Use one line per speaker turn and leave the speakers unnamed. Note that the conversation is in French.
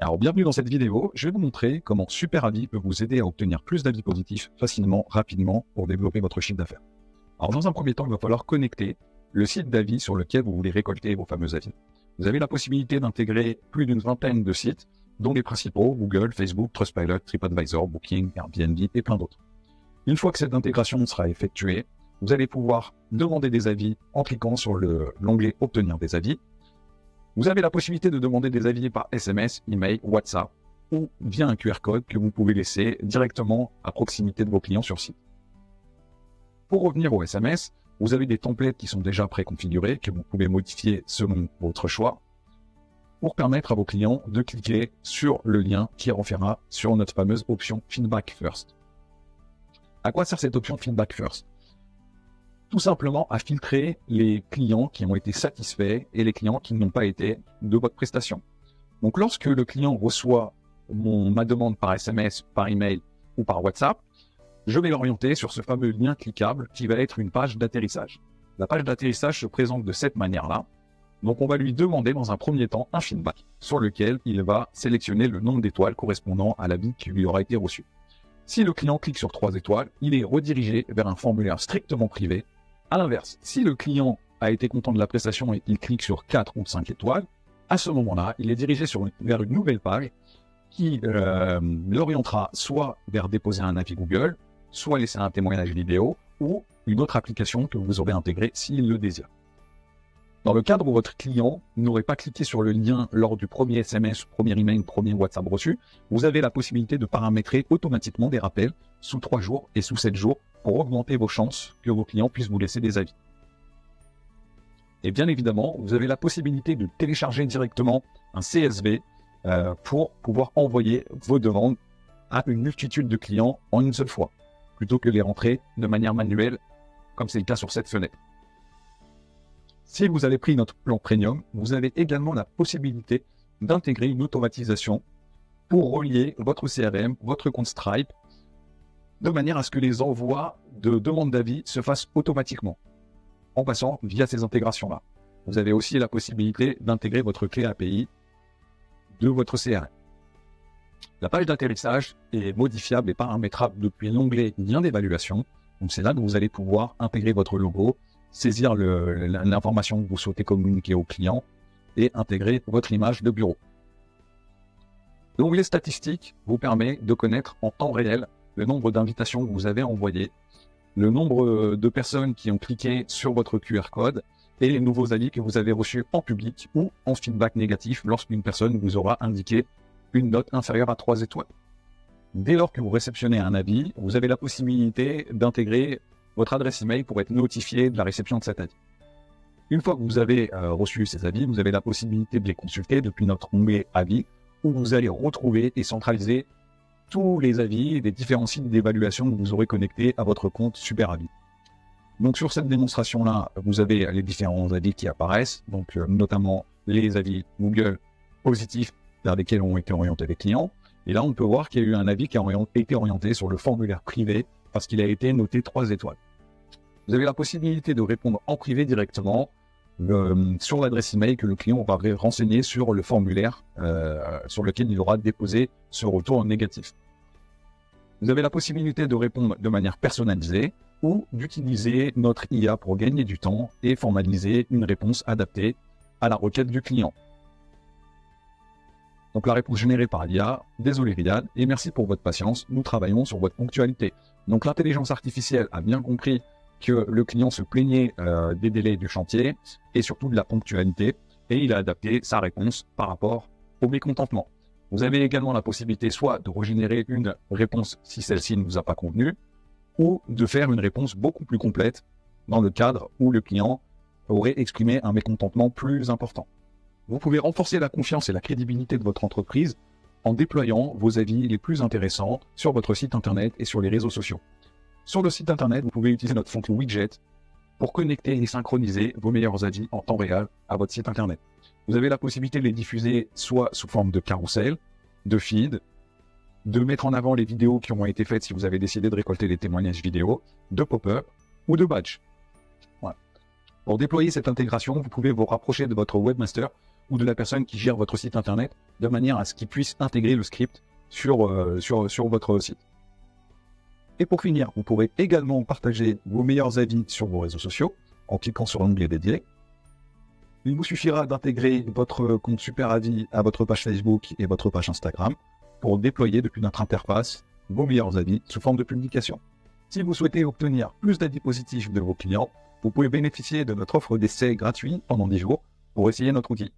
Alors, bienvenue dans cette vidéo. Je vais vous montrer comment SuperAvis peut vous aider à obtenir plus d'avis positifs facilement, rapidement pour développer votre chiffre d'affaires. Alors, dans un premier temps, il va falloir connecter le site d'avis sur lequel vous voulez récolter vos fameux avis. Vous avez la possibilité d'intégrer plus d'une vingtaine de sites, dont les principaux, Google, Facebook, Trustpilot, TripAdvisor, Booking, Airbnb et plein d'autres. Une fois que cette intégration sera effectuée, vous allez pouvoir demander des avis en cliquant sur l'onglet « Obtenir des avis ». Vous avez la possibilité de demander des avis par SMS, email, WhatsApp ou via un QR code que vous pouvez laisser directement à proximité de vos clients sur site. Pour revenir au SMS, vous avez des templates qui sont déjà préconfigurés que vous pouvez modifier selon votre choix pour permettre à vos clients de cliquer sur le lien qui renverra sur notre fameuse option Feedback First. À quoi sert cette option Feedback First ? Tout simplement à filtrer les clients qui ont été satisfaits et les clients qui n'ont pas été de votre prestation. Donc lorsque le client reçoit ma demande par SMS, par email ou par WhatsApp, je vais l'orienter sur ce fameux lien cliquable qui va être une page d'atterrissage. La page d'atterrissage se présente de cette manière-là. Donc on va lui demander dans un premier temps un feedback sur lequel il va sélectionner le nombre d'étoiles correspondant à l'avis qui lui aura été reçu. Si le client clique sur 3 étoiles, il est redirigé vers un formulaire strictement privé. À l'inverse, si le client a été content de la prestation et qu'il clique sur 4 ou 5 étoiles, à ce moment-là, il est dirigé vers une nouvelle page qui l'orientera soit vers déposer un avis Google, soit laisser un témoignage vidéo ou une autre application que vous aurez intégrée s'il le désire. Dans le cadre où votre client n'aurait pas cliqué sur le lien lors du premier SMS, premier email, premier WhatsApp reçu, vous avez la possibilité de paramétrer automatiquement des rappels sous 3 jours et sous 7 jours pour augmenter vos chances que vos clients puissent vous laisser des avis. Et bien évidemment, vous avez la possibilité de télécharger directement un CSV pour pouvoir envoyer vos demandes à une multitude de clients en une seule fois, plutôt que les rentrer de manière manuelle, comme c'est le cas sur cette fenêtre. Si vous avez pris notre plan Premium, vous avez également la possibilité d'intégrer une automatisation pour relier votre CRM, votre compte Stripe, de manière à ce que les envois de demandes d'avis se fassent automatiquement, en passant via ces intégrations-là. Vous avez aussi la possibilité d'intégrer votre clé API de votre CRM. La page d'atterrissage est modifiable et paramétrable depuis l'onglet lien d'évaluation. Donc c'est là que vous allez pouvoir intégrer votre logo, saisir l'information que vous souhaitez communiquer au client et intégrer votre image de bureau. L'onglet statistiques vous permet de connaître en temps réel le nombre d'invitations que vous avez envoyées, le nombre de personnes qui ont cliqué sur votre QR code et les nouveaux avis que vous avez reçus en public ou en feedback négatif lorsqu'une personne vous aura indiqué une note inférieure à 3 étoiles. Dès lors que vous réceptionnez un avis, vous avez la possibilité d'intégrer votre adresse email pour être notifié de la réception de cet avis. Une fois que vous avez reçu ces avis, vous avez la possibilité de les consulter depuis notre onglet avis, où vous allez retrouver et centraliser tous les avis des différents sites d'évaluation que vous aurez connectés à votre compte SuperAvis. Donc sur cette démonstration-là, vous avez les différents avis qui apparaissent, donc notamment les avis Google positifs vers lesquels ont été orientés les clients. Et là, on peut voir qu'il y a eu un avis qui a été orienté sur le formulaire privé parce qu'il a été noté 3 étoiles. Vous avez la possibilité de répondre en privé directement sur l'adresse email que le client va renseigner sur le formulaire sur lequel il aura déposé ce retour négatif. Vous avez la possibilité de répondre de manière personnalisée ou d'utiliser notre IA pour gagner du temps et formaliser une réponse adaptée à la requête du client. Donc la réponse générée par l'IA, désolé Riyad, et merci pour votre patience, nous travaillons sur votre ponctualité. Donc l'intelligence artificielle a bien compris que le client se plaignait des délais du chantier et surtout de la ponctualité, et il a adapté sa réponse par rapport au mécontentement. Vous avez également la possibilité soit de régénérer une réponse si celle-ci ne vous a pas convenu, ou de faire une réponse beaucoup plus complète dans le cadre où le client aurait exprimé un mécontentement plus important. Vous pouvez renforcer la confiance et la crédibilité de votre entreprise en déployant vos avis les plus intéressants sur votre site internet et sur les réseaux sociaux. Sur le site internet, vous pouvez utiliser notre fonction widget pour connecter et synchroniser vos meilleurs avis en temps réel à votre site internet. Vous avez la possibilité de les diffuser soit sous forme de carrousel, de feed, de mettre en avant les vidéos qui ont été faites si vous avez décidé de récolter des témoignages vidéo, de pop-up ou de badge. Voilà. Pour déployer cette intégration, vous pouvez vous rapprocher de votre webmaster ou de la personne qui gère votre site internet, de manière à ce qu'il puisse intégrer le script sur votre site. Et pour finir, vous pourrez également partager vos meilleurs avis sur vos réseaux sociaux en cliquant sur l'onglet dédié. Il vous suffira d'intégrer votre compte Super Avis à votre page Facebook et votre page Instagram pour déployer depuis notre interface vos meilleurs avis sous forme de publication. Si vous souhaitez obtenir plus d'avis positifs de vos clients, vous pouvez bénéficier de notre offre d'essai gratuit pendant 10 jours pour essayer notre outil.